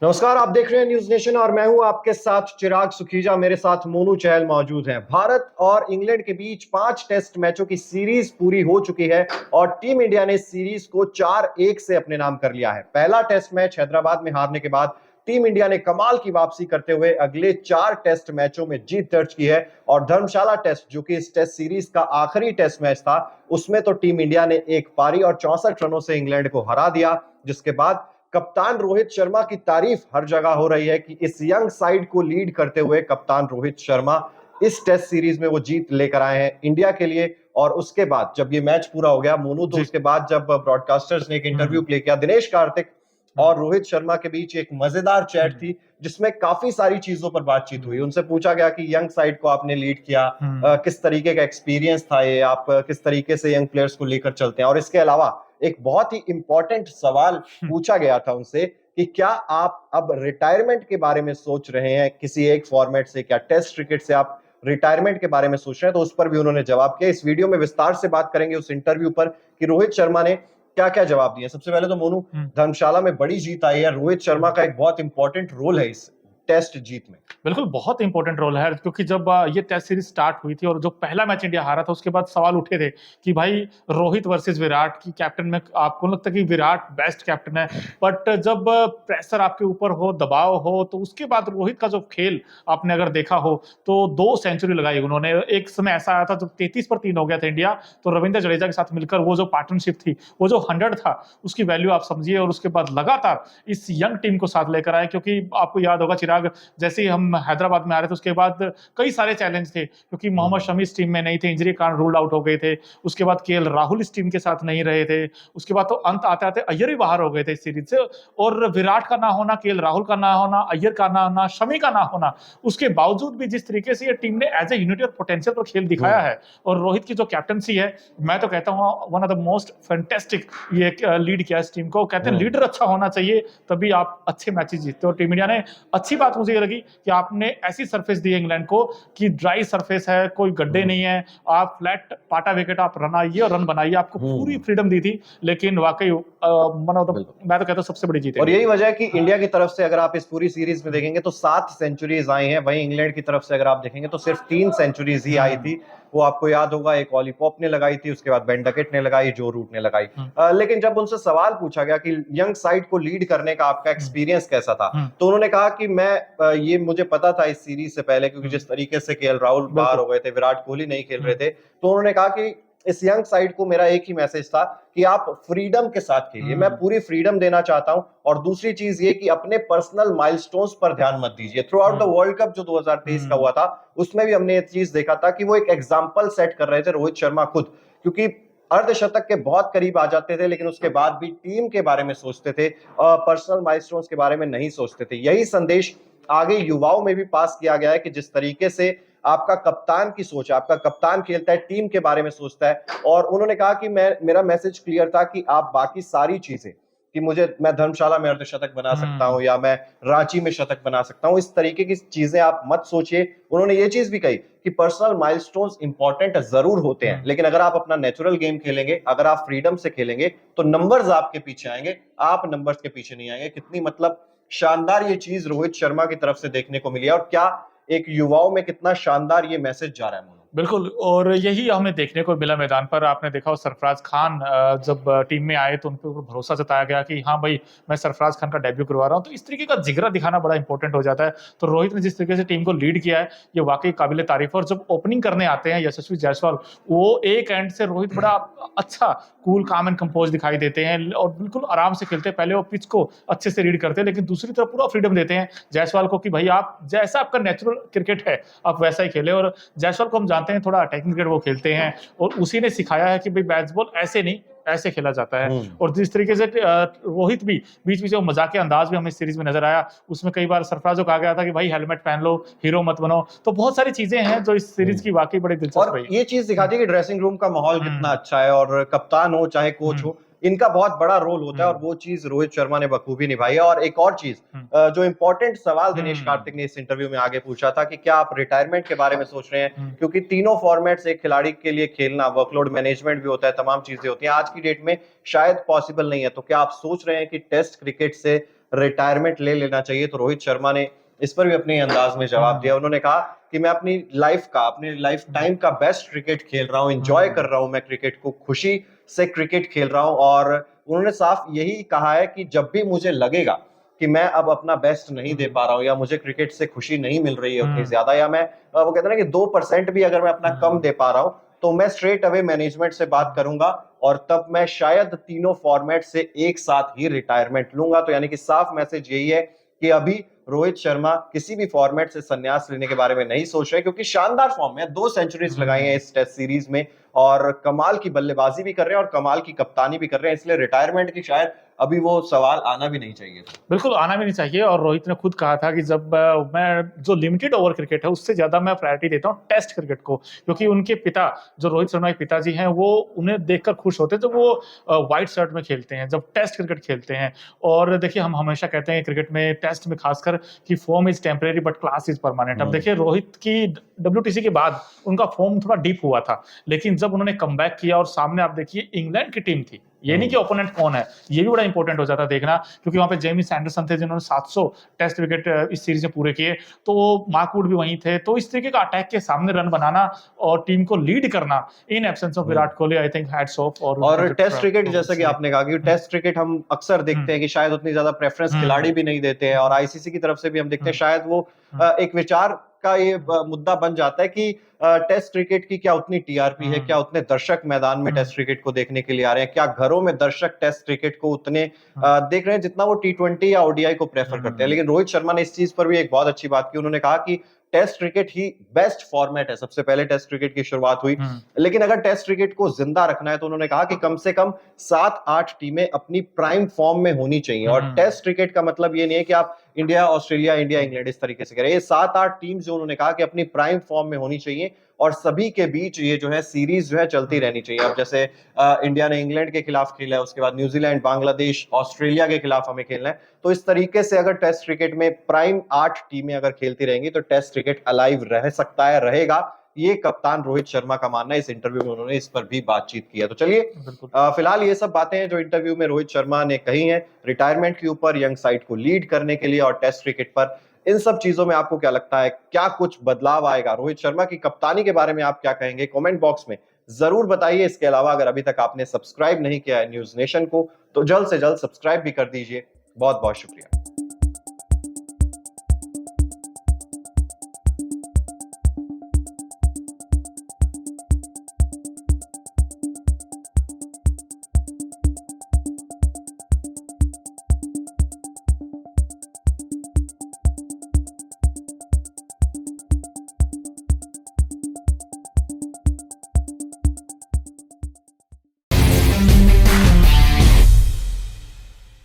नमस्कार, आप देख रहे हैं न्यूज नेशन और मैं हूं आपके साथ चिराग सुखीजा। मेरे साथ मोनू चहल मौजूद हैं। भारत और इंग्लैंड के बीच 5 टेस्ट मैचों की सीरीज पूरी हो चुकी है और टीम इंडिया ने सीरीज को 4-1 से अपने नाम कर लिया है। पहला टेस्ट मैच हैदराबाद में हारने के बाद टीम इंडिया ने कमाल की वापसी करते हुए अगले 4 टेस्ट मैचों में जीत दर्ज की है और धर्मशाला टेस्ट, जो कि इस टेस्ट सीरीज का आखिरी टेस्ट मैच था, उसमें तो टीम इंडिया ने एक पारी और 64 रनों से इंग्लैंड को हरा दिया। जिसके बाद कप्तान रोहित शर्मा की तारीफ हर जगह हो रही है कि इस यंग साइड को लीड करते हुए कप्तान रोहित शर्मा इस टेस्ट सीरीज में वो जीत लेकर आए हैं इंडिया के लिए। और उसके बाद जब ये मैच पूरा हो गया मोनू, तो उसके बाद जब ब्रॉडकास्टर्स ने एक इंटरव्यू प्ले किया, दिनेश कार्तिक और रोहित शर्मा के बीच एक मजेदार चैट थी जिसमें काफी सारी चीजों पर बातचीत हुई। उनसे पूछा गया कि यंग साइड को आपने लीड किया, किस तरीके का एक्सपीरियंस था ये, आप किस तरीके से यंग प्लेयर्स को लेकर चलते हैं। और इसके अलावा एक बहुत ही इंपॉर्टेंट सवाल पूछा गया था उनसे कि क्या आप अब रिटायरमेंट के बारे में सोच रहे हैं किसी एक फॉर्मेट से, क्या टेस्ट क्रिकेट से आप रिटायरमेंट के बारे में सोच रहे हैं। तो उस पर भी उन्होंने जवाब किया। इस वीडियो में विस्तार से बात करेंगे उस इंटरव्यू पर कि रोहित शर्मा ने क्या क्या जवाब दिए। सबसे पहले तो मोनू, धर्मशाला में बड़ी जीत आई है, रोहित शर्मा का एक बहुत इंपॉर्टेंट रोल है इस टेस्ट जीत में। बिल्कुल बहुत इंपॉर्टेंट रोल है, क्योंकि जब ये टेस्ट सीरीज स्टार्ट हुई थी और जो पहला मैच इंडिया हारा था, उसके बाद सवाल उठे थे कि भाई रोहित वर्सेस विराट की कैप्टन में आपको लगता है कि विराट बेस्ट कैप्टन है। बट जब प्रेशर आपके ऊपर हो, दबाव हो, तो उसके बाद रोहित का जो खेल आपने अगर देखा हो तो 2 सेंचुरी लगाई उन्होंने। एक समय ऐसा आया था जब 33 पर 3 हो गया था इंडिया, तो रविंद्र जडेजा के साथ मिलकर वो जो पार्टनरशिप थी, वो जो 100 था, उसकी वैल्यू आप समझिए। और उसके बाद लगातार इस यंग टीम को साथ लेकर आए, क्योंकि आपको याद होगा चिराग, जैसे ही हम हैदराबाद में आ रहे थे उसके बाद कई सारे चैलेंज थे, क्योंकि मोहम्मद शमी इस टीम में नहीं थे, इंजरी के कारण रूल्ड आउट हो गए थे। उसके बाद केएल राहुल इस टीम के साथ नहीं रहे थे। उसके बाद तो अंत आते आते अय्यर ही बाहर हो गए थे इस सीरीज से। और विराट का ना होना, केएल राहुल का ना होना, अय्यर का ना होना, शमी का ना होना, उसके बावजूद भी जिस तरीके से ये टीम ने एज ए यूनिटी और पोटेंशियल पर खेल दिखाया है, और रोहित की जो कैप्टनसी है, मैं तो कहता हूँ one of the most fantastic ये लीड किया इस टीम को। कहते हैं लीडर अच्छा होना चाहिए, तभी आप अच्छे मैचेस जीतते हो। टीम इंडिया ने अच्छी बात मुझे ये लगी कि आपने ऐसी सरफेस दी है इंग्लैंड को कि ड्राई सरफेस है, कोई गड्ढे नहीं है, आप फ्लैट पाटा विकेट आप रन आइए और रन बनाइए, आपको पूरी फ्रीडम दी थी। लेकिन वाकई मैं तो कहता हूं सबसे बड़ी जीत है। और यही वजह है कि इंडिया की तरफ से अगर आप इस पूरी सीरीज में देखेंगे तो 7 सेंचुरीज आई हैं, वहीं इंग्लैंड की तरफ से अगर आप देखेंगे तो सिर्फ 3 सेंचुरीज ही आई थी। वो आपको याद होगा, एक ऑली पॉप ने लगाई थी, उसके बाद बेन डकेट ने लगाई, जो रूट ने लगाई। लेकिन जब उनसे सवाल पूछा गया कि यंग साइड को लीड करने का आपका एक्सपीरियंस कैसा था, तो उन्होंने कहा कि ये मुझे पता था इस सीरीज से पहले, क्योंकि जिस तरीके से केएल राहुल बाहर हो गए थे, विराट कोहली नहीं खेल रहे थे, तो उन्होंने कहा कि इस यंग साइड को मेरा एक ही मैसेज था कि आप फ्रीडम के साथ खेलिए, मैं पूरी फ्रीडम देना चाहता हूं। और दूसरी चीज ये कि अपने पर्सनल माइलस्टोन्स पर ध्यान मत दीजिए। Through out the world cup जो 2023 का हुआ था, उसमें भी हमने ये चीज देखा था कि वो एक एग्जाम्पल सेट कर रहे थे रोहित शर्मा खुद, क्योंकि अर्धशतक के बहुत करीब आ जाते थे, लेकिन उसके बाद भी टीम के बारे में सोचते थे, पर्सनल माइलस्टोन्स के बारे में नहीं सोचते थे। यही संदेश आगे युवाओं में भी पास किया गया है कि जिस तरीके से आपका कप्तान की सोच है, आपका कप्तान खेलता है, टीम के बारे में सोचता है। और उन्होंने कहा कि मेरा मैसेज क्लियर था कि आप बाकी सारी चीजें, कि मैं धर्मशाला में अर्धशतक बना सकता हूं या मैं रांची में शतक बना सकता हूं, इस तरीके की चीजें आप मत सोचिए। उन्होंने ये चीज भी कही कि पर्सनल माइलस्टोन्स इंपॉर्टेंट जरूर होते हैं, लेकिन अगर आप अपना नेचुरल गेम खेलेंगे, अगर आप फ्रीडम से खेलेंगे, तो नंबर्स आपके पीछे आएंगे, आप नंबर्स के पीछे नहीं आएंगे। कितनी शानदार ये चीज रोहित शर्मा की तरफ से देखने को मिली है, और क्या एक युवाओं में कितना शानदार ये मैसेज जा रहा है। बिल्कुल, और यही हमें देखने को मिला मैदान पर। आपने देखा हो सरफराज खान जब टीम में आए तो उन पर भरोसा जताया गया कि हाँ भाई, मैं सरफराज खान का डेब्यू करवा रहा हूँ। तो इस तरीके का जिगरा दिखाना बड़ा इंपॉर्टेंट हो जाता है। तो रोहित ने जिस तरीके से टीम को लीड किया है, ये वाकई काबिल तारीफ है। और जब ओपनिंग करने आते हैं यशस्वी जायसवाल, वो एक एंड से रोहित बड़ा अच्छा कूल काम एंड कंपोज दिखाई देते हैं और बिल्कुल आराम से खेलते हैं। पहले वो पिच को अच्छे से रीड करते हैं, लेकिन दूसरी तरफ पूरा फ्रीडम देते हैं जायसवाल को कि भाई आप जैसा आपका नेचुरल क्रिकेट है आप वैसा ही खेले। और जायसवाल को हम जानते हैं थोड़ा अटैकिंग क्रिकेट वो खेलते हैं, और उसी ने सिखाया है कि भाई बैट्सबॉल ऐसे नहीं, ऐसे खेला जाता है। और जिस तरीके से रोहित भी बीच बीच में मजाकिया अंदाज में हमें सीरीज में नजर आया, उसमें कई बार सरफराज को कहा गया था कि भाई हेलमेट पहन लो, हीरो मत बनो। तो बहुत सारी चीजें हैं जो इस सीरीज की वाकई बड़ी दिलचस्प रही। ये चीज दिखाती है कि ड्रेसिंग रूम का माहौल कितना अच्छा है, और कप्तान हो चाहे कोच हो, इनका बहुत बड़ा रोल होता है, और वो चीज रोहित शर्मा ने बखूबी निभाई है। और एक और चीज, जो इंपॉर्टेंट सवाल दिनेश कार्तिक ने इस इंटरव्यू में आगे पूछा था कि क्या आप रिटायरमेंट के बारे में सोच रहे हैं, क्योंकि तीनों फॉर्मेट्स एक खिलाड़ी के लिए खेलना, वर्कलोड मैनेजमेंट भी होता है, तमाम चीजें होती हैं, आज की डेट में शायद पॉसिबल नहीं है। तो क्या आप सोच रहे हैं कि टेस्ट क्रिकेट से रिटायरमेंट ले लेना चाहिए। तो रोहित शर्मा ने इस पर भी अपने अंदाज में जवाब दिया। उन्होंने कहा कि मैं अपनी लाइफ टाइम का बेस्ट क्रिकेट खेल रहा हूँ, एंजॉय कर रहा हूँ मैं क्रिकेट को, खुशी से क्रिकेट खेल रहा हूँ। और उन्होंने साफ यही कहा है कि जब भी मुझे लगेगा कि मैं अब अपना बेस्ट नहीं दे पा रहा हूँ, या मुझे क्रिकेट से खुशी नहीं मिल रही है उतनी ज्यादा, या मैं वो कहते हैं ना कि 2% भी अगर मैं अपना कम दे पा रहा हूँ, तो मैं स्ट्रेट अवे मैनेजमेंट से बात करूंगा और तब मैं शायद तीनों फॉर्मेट से एक साथ ही रिटायरमेंट लूंगा। तो यानी कि साफ मैसेज यही है कि अभी रोहित शर्मा किसी भी फॉर्मेट से संन्यास लेने के बारे में नहीं सोच रहे, क्योंकि शानदार फॉर्म में 2 सेंचुरीज लगाई हैं इस टेस्ट सीरीज में, और कमाल की बल्लेबाजी भी कर रहे हैं और कमाल की कप्तानी भी कर रहे हैं। इसलिए रिटायरमेंट की शायद अभी वो सवाल आना भी नहीं चाहिए था। बिल्कुल आना भी नहीं चाहिए। और रोहित ने खुद कहा था कि जब मैं जो लिमिटेड ओवर क्रिकेट है उससे ज्यादा मैं प्रायोरिटी देता हूँ टेस्ट क्रिकेट को, क्योंकि उनके पिता जो रोहित शर्मा के पिताजी हैं वो उन्हें देखकर खुश होते हैं जब वो व्हाइट शर्ट में खेलते हैं, जब टेस्ट क्रिकेट खेलते हैं। और देखिए हम हमेशा कहते हैं क्रिकेट में, टेस्ट में खासकर, कि form is temporary but class is permanent. अब देखिए रोहित की WTC के बाद उनका फॉर्म थोड़ा डीप हुआ था, लेकिन जब उन्होंने कमबैक किया और सामने आप देखिए इंग्लैंड की टीम थी, ये नहीं कि ओपोनेंट कौन है, ये भी बड़ा इंपॉर्टेंट हो जाता देखना, क्योंकि वहां पे जेमी सैंडरसन थे जिन्होंने 700 टेस्ट विकेट इस सीरीज में पूरे किए, तो मार्कवुड भी वहीं थे। तो इस तरीके का अटैक के सामने रन बनाना और टीम को लीड करना in absence of Virat Kohli, I think hats off. और टेस्ट क्रिकेट, जैसा कि आपने कहा कि टेस्ट क्रिकेट हम अक्सर देखते हैं कि शायद उतनी ज्यादा प्रेफरेंस खिलाड़ी भी नहीं देते हैं, और आईसीसी की तरफ से भी हम देखते हैं शायद वो एक विचार का ये मुद्दा बन जाता है कि टेस्ट क्रिकेट की क्या उतनी टीआरपी है, क्या उतने दर्शक मैदान में टेस्ट क्रिकेट को देखने के लिए आ रहे हैं, क्या घरों में दर्शक टेस्ट क्रिकेट को उतने देख रहे हैं जितना वो T20 या ODI को प्रेफर करते हैं। लेकिन रोहित शर्मा ने इस चीज पर भी एक बहुत अच्छी बात की। उन्होंने कहा कि टेस्ट क्रिकेट ही बेस्ट फॉर्मेट है। सबसे पहले टेस्ट क्रिकेट की शुरुआत हुई, लेकिन अगर टेस्ट क्रिकेट को जिंदा रखना है तो उन्होंने कहा कि कम से कम 7-8 टीमें अपनी प्राइम फॉर्म में होनी चाहिए। और टेस्ट क्रिकेट का मतलब ये नहीं है कि आप इंडिया ऑस्ट्रेलिया, इंडिया इंग्लैंड इस तरीके से करें। ये 7-8 टीम जो उन्होंने कहा कि अपनी प्राइम फॉर्म में होनी चाहिए, और सभी के बीच ये जो है सीरीज जो है चलती रहनी चाहिए। अब जैसे इंडिया ने इंग्लैंड के खिलाफ खेला है, उसके बाद न्यूजीलैंड, बांग्लादेश, ऑस्ट्रेलिया के खिलाफ हमें खेलना है। तो इस तरीके से अगर टेस्ट क्रिकेट में प्राइम 8 टीमें अगर खेलती रहेंगी तो टेस्ट क्रिकेट अलाइव रह सकता है, रहेगा। ये कप्तान रोहित शर्मा का मानना है। इस इंटरव्यू में उन्होंने इस पर भी बातचीत की है। तो चलिए, फिलहाल ये सब बातें हैं जो इंटरव्यू में रोहित शर्मा ने कही हैं, रिटायरमेंट के ऊपर, यंग साइड को लीड करने के लिए और टेस्ट क्रिकेट पर। इन सब चीजों में आपको क्या लगता है, क्या कुछ बदलाव आएगा? रोहित शर्मा की कप्तानी के बारे में आप क्या कहेंगे? कमेंट बॉक्स में जरूर बताइए। इसके अलावा अगर अभी तक आपने सब्सक्राइब नहीं किया है न्यूज नेशन को, तो जल्द से जल्द सब्सक्राइब भी कर दीजिए। बहुत बहुत शुक्रिया।